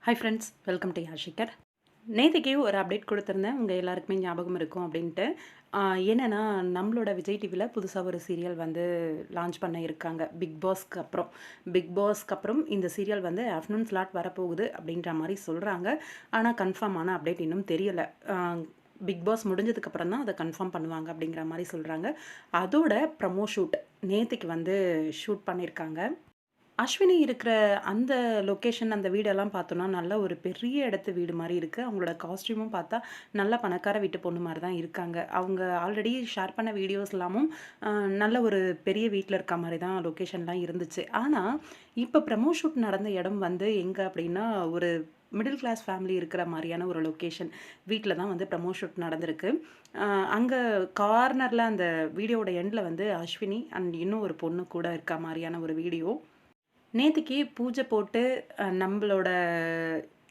Hi friends, welcome to யாஷிகர். நேற்றுக்கு ஒரு அப்டேட் கொடுத்துருந்தேன். உங்கள் எல்லாருக்குமே ஞாபகம் இருக்கும் அப்படின்ட்டு. என்னென்னா, நம்மளோட விஜய் டிவியில் புதுசாக ஒரு சீரியல் வந்து லான்ச் பண்ண இருக்காங்க. பிக் பாஸ்க்கு அப்புறம் இந்த சீரியல் வந்து ஆஃப்டர்நூன் ஸ்லாட் வரப்போகுது அப்படின்ற மாதிரி சொல்கிறாங்க. ஆனால் கன்ஃபார்மான அப்டேட் இன்னும் தெரியலை. பிக் பாஸ் முடிஞ்சதுக்கப்புறம் தான் அதை கன்ஃபார்ம் பண்ணுவாங்க அப்படிங்கிற மாதிரி சொல்கிறாங்க. அதோட ப்ரமோ ஷூட் நேற்றுக்கு வந்து ஷூட் பண்ணியிருக்காங்க. அஸ்வினி இருக்கிற அந்த லொக்கேஷன், அந்த வீடெல்லாம் பார்த்தோன்னா, நல்ல ஒரு பெரிய இடத்து வீடு மாரி இருக்கு. அவங்களோட காஸ்டியூமும் பார்த்தா, நல்ல பணக்கார வீட்டு பொண்ணு மாரி தான் இருக்காங்க. அவங்க ஆல்ரெடி ஷேர் பண்ண வீடியோஸ் எல்லாமும் நல்ல ஒரு பெரிய வீட்ல இருக்க மாரி தான் லொக்கேஷன்லாம் இருந்துச்சு. ஆனா, இப்ப ப்ரமோ ஷூட் நடந்த இடம் வந்து எங்க அப்டின்னா, ஒரு மிடில் கிளாஸ் ஃபேமிலி இருக்கிற மாரியான ஒரு லொக்கேஷன். வீட்ல தான் வந்து ப்ரமோ ஷூட் நடந்திருக்கு. அங்க கார்னர்ல அந்த வீடியோவோட எண்ட்ல வந்து அஸ்வினி அண்ட் இன்னும் ஒரு பொண்ணு கூட இருக்க மாரியான ஒரு வீடியோ. நேத்திக்கு பூஜை போட்டு நம்பளோட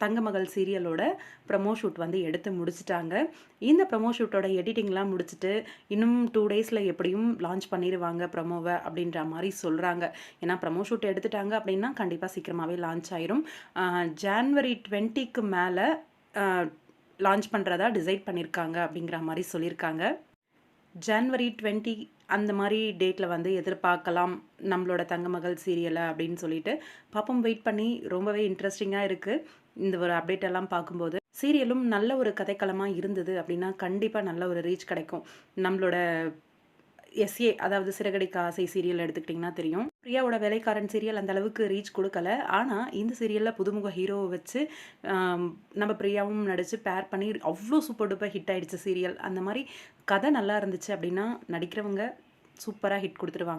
தங்கமகள் சீரியலோட ப்ரமோ ஷூட் வந்து எடுத்து முடிச்சுட்டாங்க. இந்த ப்ரமோ ஷூட்டோட எடிட்டிங்லாம் முடிச்சுட்டு, இன்னும் 2 டேஸில் எப்படியும் லான்ச் பண்ணிருவாங்க ப்ரமோவை அப்படின்ற மாரி சொல்கிறாங்க. ஏன்னா ப்ரமோ ஷூட் எடுத்துட்டாங்க அப்படின்னா, கண்டிப்பாக சீக்கிரமாகவே லான்ச் ஆயிரும். ஜான்வரி 20க்கு மேலே லான்ச் பண்ணுறதா டிசைட் பண்ணியிருக்காங்க அப்படிங்கிற மாரி சொல்லியிருக்காங்க. ஜான்வரி 20 அந்த மாதிரி டேட்டில் வந்து எதிர்பார்க்கலாம் நம்மளோட தங்கமகள் சீரியலை அப்படின்னு சொல்லிட்டு பாப்போம். வெயிட் பண்ணி ரொம்பவே இன்ட்ரெஸ்டிங்காக இருக்குது இந்த ஒரு அப்டேட் எல்லாம் பார்க்கும்போது. சீரியலும் நல்ல ஒரு கதைக்களமாக இருந்தது அப்படின்னா கண்டிப்பாக நல்ல ஒரு ரீச் கிடைக்கும். நம்மளோட எஸ்ஏ, அதாவது சிறகடிக்க ஆசை சீரியல் எடுத்துக்கிட்டிங்கன்னா தெரியும். பிரியாவோட வேலைக்காரன் சீரியல் அந்த அளவுக்கு ரீச் கொடுக்கல. ஆனால் இந்த சீரியலில் புதுமுக ஹீரோவை வச்சு நம்ம பிரியாவும் நடித்து பேர் பண்ணி அவ்வளோ சூப்பர் டூப்பர் ஹிட் ஆயிடுச்சு சீரியல். அந்த மாதிரி கதை நல்லா இருந்துச்சு அப்படின்னா நடிக்கிறவங்க சூப்பராக ஹிட் கொடுத்துருவாங்க.